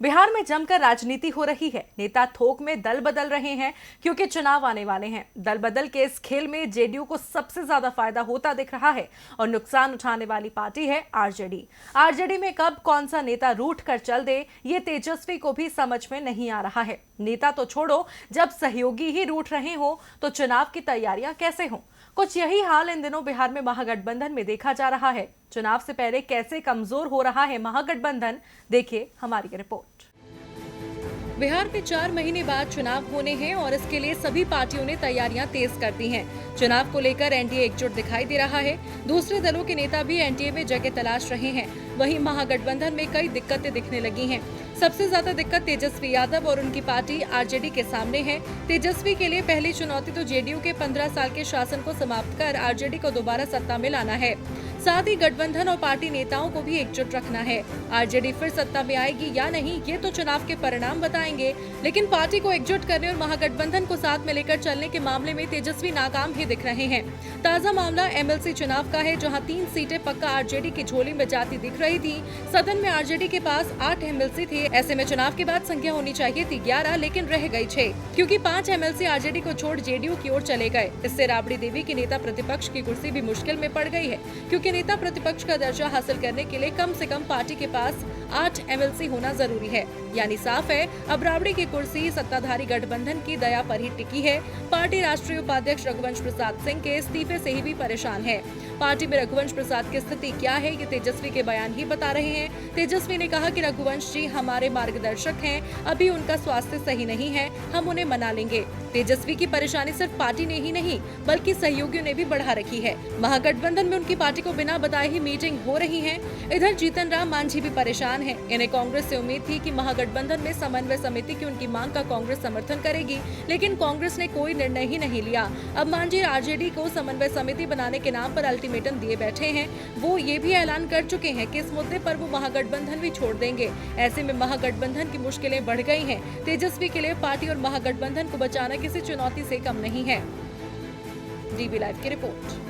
बिहार में जमकर राजनीति हो रही है। नेता थोक में दल बदल रहे हैं क्योंकि चुनाव आने वाले हैं। दल बदल के इस खेल में जेडीयू को सबसे ज्यादा फायदा होता दिख रहा है और नुकसान उठाने वाली पार्टी है आरजेडी। आरजेडी में कब कौन सा नेता रूठ कर चल दे, ये तेजस्वी को भी समझ में नहीं आ रहा है। नेता तो छोड़ो, जब सहयोगी ही रूठ रहे हो तो चुनाव की तैयारियां कैसे हों? कुछ यही हाल इन दिनों बिहार में महागठबंधन में देखा जा रहा है। चुनाव से पहले कैसे कमजोर हो रहा है महागठबंधन, देखिए हमारी रिपोर्ट। बिहार में 4 महीने बाद चुनाव होने हैं और इसके लिए सभी पार्टियों ने तैयारियां तेज कर दी हैं। चुनाव को लेकर एनडीए एकजुट दिखाई दे रहा है। दूसरे दलों के नेता भी एनडीए में जगह तलाश रहे हैं। वहीं महागठबंधन में कई दिक्कतें दिखने लगी हैं। सबसे ज्यादा दिक्कत तेजस्वी यादव और उनकी पार्टी आरजेडी के सामने है। तेजस्वी के लिए पहली चुनौती तो जेडीयू के 15 साल के शासन को समाप्त कर आरजेडी को दोबारा सत्ता में लाना है। साथ ही गठबंधन और पार्टी नेताओं को भी एकजुट रखना है। आरजेडी फिर सत्ता में आएगी या नहीं, ये तो चुनाव के परिणाम बताएंगे, लेकिन पार्टी को एकजुट करने और महागठबंधन को साथ में लेकर चलने के मामले में तेजस्वी नाकाम ही दिख रहे हैं। ताजा मामला एमएलसी चुनाव का है, जहां 3 सीटें पक्का आरजेडी की झोली में जाती दिख रही थी। सदन में आरजेडी के पास 8 एमएलसी थे। ऐसे में चुनाव के बाद संख्या होनी चाहिए थी 11, लेकिन रह गई 6, क्योंकि 5 एमएलसी आरजेडी को छोड़ जेडीयू की ओर चले गए। इससे राबड़ी देवी की नेता प्रतिपक्ष की कुर्सी भी मुश्किल में पड़ गई है, क्योंकि नेता प्रतिपक्ष का दर्जा हासिल करने के लिए कम से कम पार्टी के पास 8 एमएलसी होना जरूरी है। यानी साफ है, अब राबड़ी की कुर्सी सत्ताधारी गठबंधन की दया पर ही टिकी है। पार्टी राष्ट्रीय उपाध्यक्ष रघुवंश प्रसाद सिंह के इस्तीफे से ही भी परेशान है। पार्टी में रघुवंश प्रसाद की स्थिति क्या है, ये तेजस्वी के बयान ही बता रहे हैं। तेजस्वी ने कहा कि रघुवंश जी हमारे मार्गदर्शक हैं, अभी उनका स्वास्थ्य सही नहीं है, हम उन्हें मना लेंगे। तेजस्वी की परेशानी सिर्फ पार्टी ने ही नहीं, बल्कि सहयोगियों ने भी बढ़ा रखी है। महागठबंधन में उनकी पार्टी को बिना बताए ही मीटिंग हो रही है। इधर जीतन राम मांझी भी परेशान है। इन्हें कांग्रेस से उम्मीद थी कि महागठबंधन में समन्वय समिति की उनकी मांग का कांग्रेस समर्थन करेगी, लेकिन कांग्रेस ने कोई निर्णय ही नहीं लिया। अब मांझी आरजेडी को समन्वय समिति बनाने के नाम पर अल्टीमेटम दिए बैठे हैं। वो ये भी ऐलान कर चुके हैं कि इस मुद्दे पर वो महागठबंधन भी छोड़ देंगे। ऐसे में महागठबंधन की मुश्किलें बढ़ गई हैं। तेजस्वी के लिए पार्टी और महागठबंधन को बचाना किसी चुनौती से कम नहीं है। डीबी लाइव की रिपोर्ट।